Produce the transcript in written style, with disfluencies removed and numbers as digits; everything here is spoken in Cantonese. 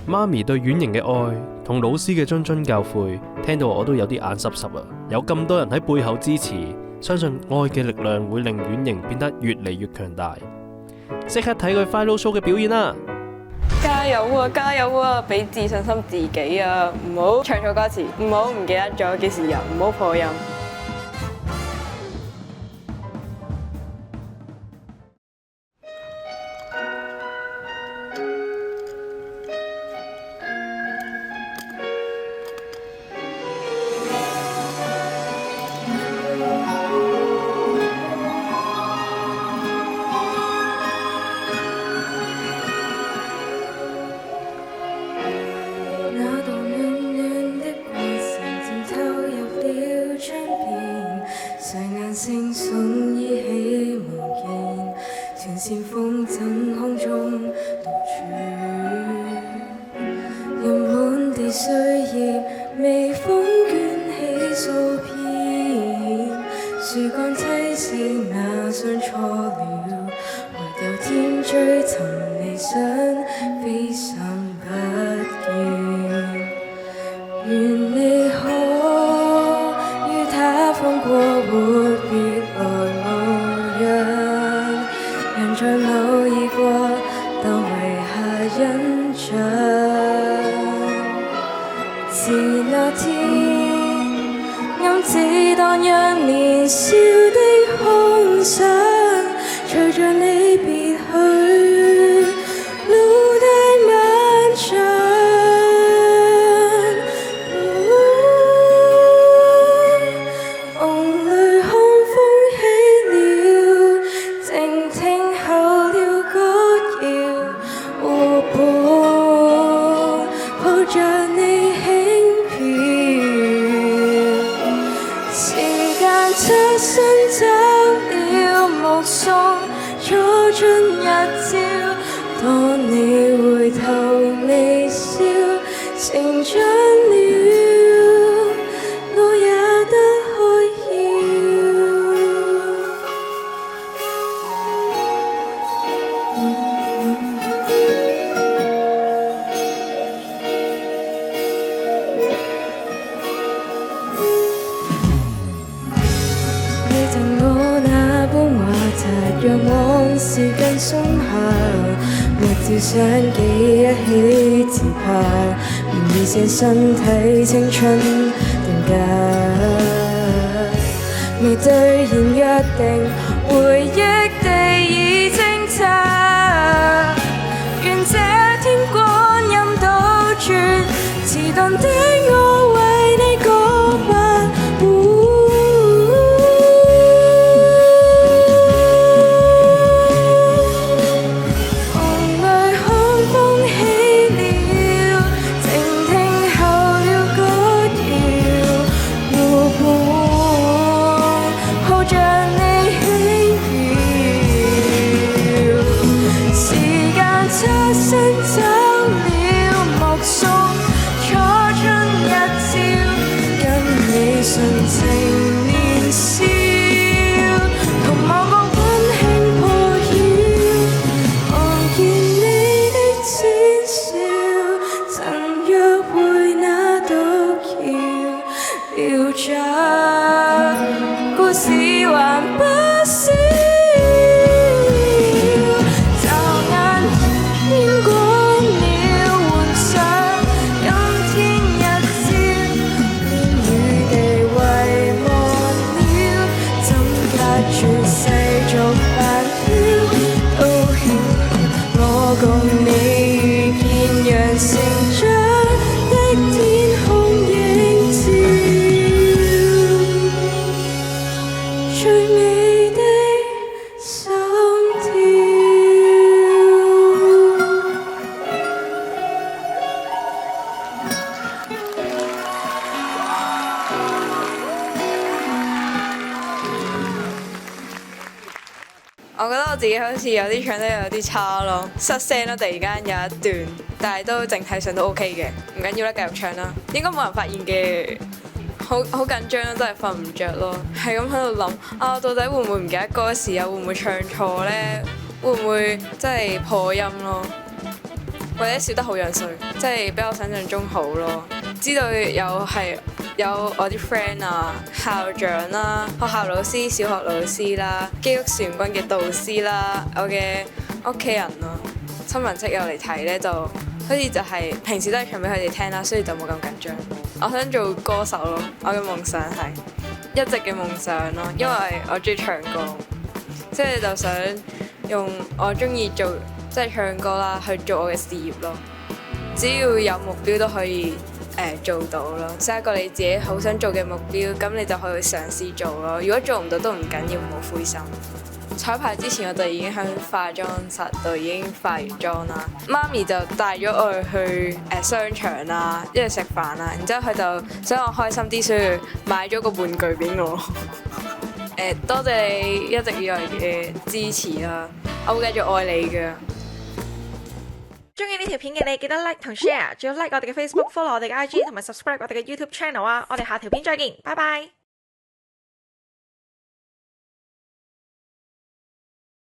媽咪對婉瑩嘅愛同老師嘅諄諄教誨，聽到我都有啲眼濕濕啊！有咁多人喺背後支持，相信愛嘅力量會令婉瑩變得越嚟越強大。即刻睇佢 Final Show 嘅表演啦！加油啊！加油啊！俾自信心自己啊！唔好唱錯歌詞，唔好唔記得咗幾時入，唔好破音。聲送依稀無言，斷線風箏空中獨處，任滿地碎葉，微風捲起數片，樹幹棲息那雙錯了，唯有天追尋理想，飛散不見，願你可於他方過活別來無恙，人在某已過，但遺下印象。自那天，暗自蕩漾年少的空想，隨着你別去，路太漫長。當你回頭微笑，成長了，我也得開你贈我那般話題，讓往事更鬆下。沒照相機一起自拍，願意這身體青春定格，未兌現約定，回憶地已偵察，願這天光陰倒轉，遲鈍的我為你告白。故事還不少，驟眼天光了，換上今天日照，連雨地遺忘了，怎隔絕世俗繁囂，都顯我共你遇見，讓成長的天空映照。最美的心跳。我覺得我自己好似有啲唱得有啲差咯，失聲咯，突然間有一段，但係都整體上都 OK 嘅，唔緊要啦，繼續唱啦，應該冇人發現嘅。好緊張，真係瞓唔着咯，係咁喺度諗啊，到底會唔會唔記得歌詞啊？會唔會唱錯呢？會唔會真係破音咯？或者笑得好樣衰，即係比我想象中好咯。知道有我啲 friend 啊、校長啦、學校老師、小學老師啦、肌肉旋軍嘅導師啦、我嘅屋企人咯、親朋戚友嚟睇呢，就好似就係平時都係唱俾佢哋聽啦，所以就冇咁緊張。我想做歌手咯，我嘅夢想係一直嘅夢想咯，因為我中意唱歌，即係就想用我中意做即係唱歌啦，去做我嘅事業咯。只要有目標都可以做到咯，set一個你自己好想做嘅目標，咁你就可以嘗試做咯。如果做唔到都唔緊要，唔好灰心。彩排之前我就已經喺化妝室度已經化完妝啦，媽咪就帶咗我去商場啦，一齊食飯啦，然之後佢就想我開心啲，所以買咗個玩具俾我。多謝你一直以來嘅支持啦，我會繼續愛你㗎。中意呢條片嘅你記得 like 同 share，仲要 like 我哋嘅 Facebook，follow 我哋嘅IG 同埋 subscribe 我哋嘅 YouTube channel 啊！我哋下條片再見，拜拜。